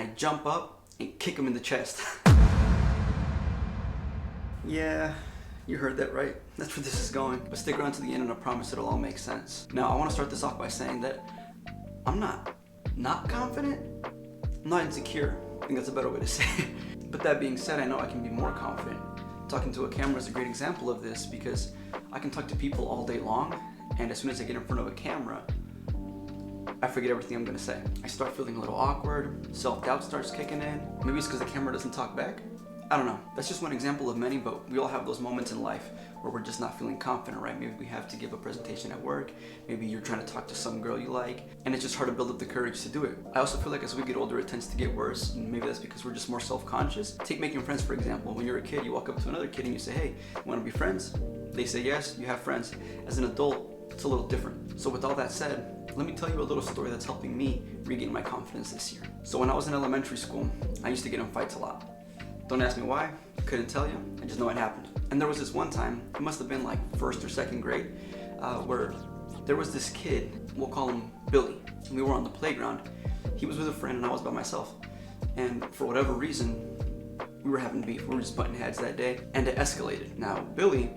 I jump up and kick him in the chest. Yeah, you heard that right. That's where this is going. But stick around to the end and I promise it'll all make sense. Now, I want to start this off by saying that I'm not confident. I'm not insecure. I think that's a better way to say it. But that being said, I know I can be more confident. Talking to a camera is a great example of this because I can talk to people all day long, and as soon as I get in front of a camera, I forget everything I'm gonna say. I start feeling a little awkward, self-doubt starts kicking in. Maybe it's because the camera doesn't talk back. I don't know. That's just one example of many, but we all have those moments in life where we're just not feeling confident, right? Maybe we have to give a presentation at work. Maybe you're trying to talk to some girl you like, and it's just hard to build up the courage to do it. I also feel like as we get older, it tends to get worse, and maybe that's because we're just more self-conscious. Take making friends, for example. When you're a kid, you walk up to another kid and you say, hey, you wanna be friends? They say yes, you have friends. As an adult, it's a little different. So with all that said, let me tell you a little story that's helping me regain my confidence this year. So when I was in elementary school, I used to get in fights a lot. Don't ask me why, couldn't tell you, I just know it happened. And there was this one time, it must have been like first or second grade, where there was this kid, we'll call him Billy. We were on the playground, he was with a friend and I was by myself. And for whatever reason, we were having beef, we were just butting heads that day, and it escalated. Now, Billy,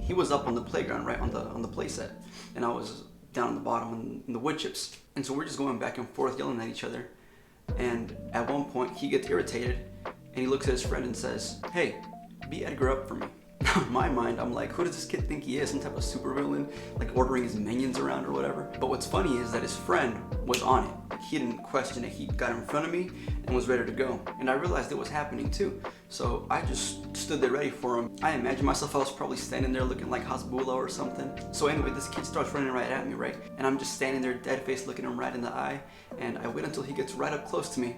he was up on the playground, right, on the play set, and I was down on the bottom in the wood chips. And so we're just going back and forth, yelling at each other. And at one point, he gets irritated, and he looks at his friend and says, hey, beat Edgar up for me. Now in my mind, I'm like, who does this kid think he is? Some type of supervillain, like ordering his minions around or whatever? But what's funny is that his friend was on it. Like, he didn't question it. He got in front of me and was ready to go. And I realized it was happening too. So I just stood there ready for him. I imagine myself, I was probably standing there looking like Hasbullah or something. So anyway, this kid starts running right at me, right? And I'm just standing there dead-faced looking him right in the eye. And I wait until he gets right up close to me.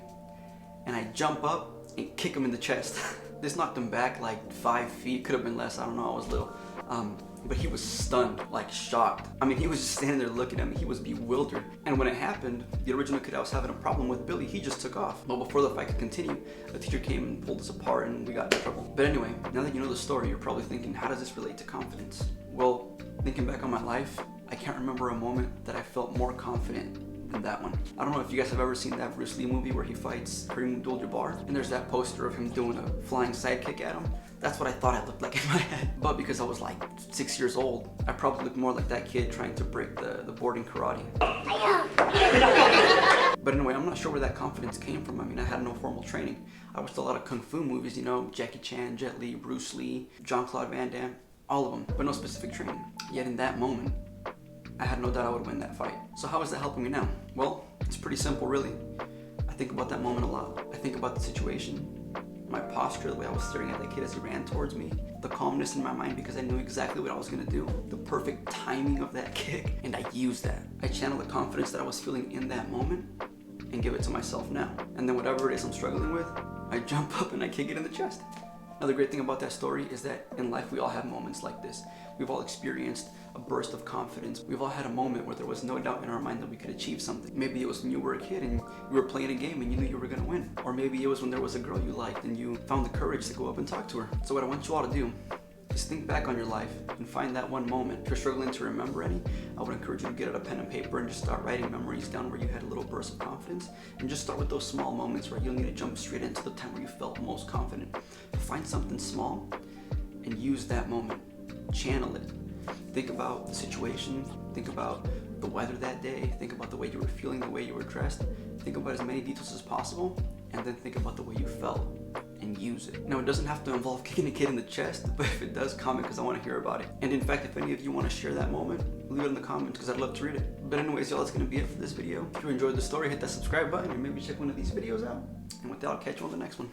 And I jump up and kick him in the chest. This knocked him back like 5 feet, could have been less, I don't know, I was little. But he was stunned, like shocked. I mean, he was just standing there looking at me, he was bewildered. And when it happened, the original kid I was having a problem with, Billy, he just took off. But before the fight could continue, the teacher came and pulled us apart and we got in trouble. But anyway, now that you know the story, you're probably thinking, how does this relate to confidence? Well, thinking back on my life, I can't remember a moment that I felt more confident than that one. I don't know if you guys have ever seen that Bruce Lee movie where he fights Kareem Abdul-Jabbar, and there's that poster of him doing a flying sidekick at him. That's what I thought I looked like in my head. But because I was like 6 years old, I probably looked more like that kid trying to break the board in karate. But anyway, I'm not sure where that confidence came from. I mean, I had no formal training. I watched a lot of kung fu movies, you know, Jackie Chan, Jet Li, Bruce Lee, Jean-Claude Van Damme, all of them, but no specific training. Yet in that moment, I had no doubt I would win that fight. So how is that helping me now? Well, it's pretty simple, really. I think about that moment a lot. I think about the situation, my posture, the way I was staring at that kid as he ran towards me, the calmness in my mind because I knew exactly what I was gonna do, the perfect timing of that kick, and I used that. I channeled the confidence that I was feeling in that moment and give it to myself now. And then whatever it is I'm struggling with, I jump up and I kick it in the chest. Now the great thing about that story is that in life we all have moments like this. We've all experienced a burst of confidence. We've all had a moment where there was no doubt in our mind that we could achieve something. Maybe it was when you were a kid and you were playing a game and you knew you were gonna win. Or maybe it was when there was a girl you liked and you found the courage to go up and talk to her. So what I want you all to do is think back on your life and find that one moment. If you're struggling to remember any, I would encourage you to get out a pen and paper and just start writing memories down where you had a little burst of confidence, and just start with those small moments where you'll need to jump straight into the time where you felt most confident. Find something small and use that moment. Channel it. Think about the situation, think about the weather that day, think about the way you were feeling, the way you were dressed, think about as many details as possible, and then think about the way you felt and use it. Now, it doesn't have to involve kicking a kid in the chest, but if it does, comment because I want to hear about it. And in fact, if any of you want to share that moment, leave it in the comments because I'd love to read it. But anyways, y'all, that's going to be it for this video. If you enjoyed the story, hit that subscribe button and maybe check one of these videos out. And with that, I'll catch you on the next one.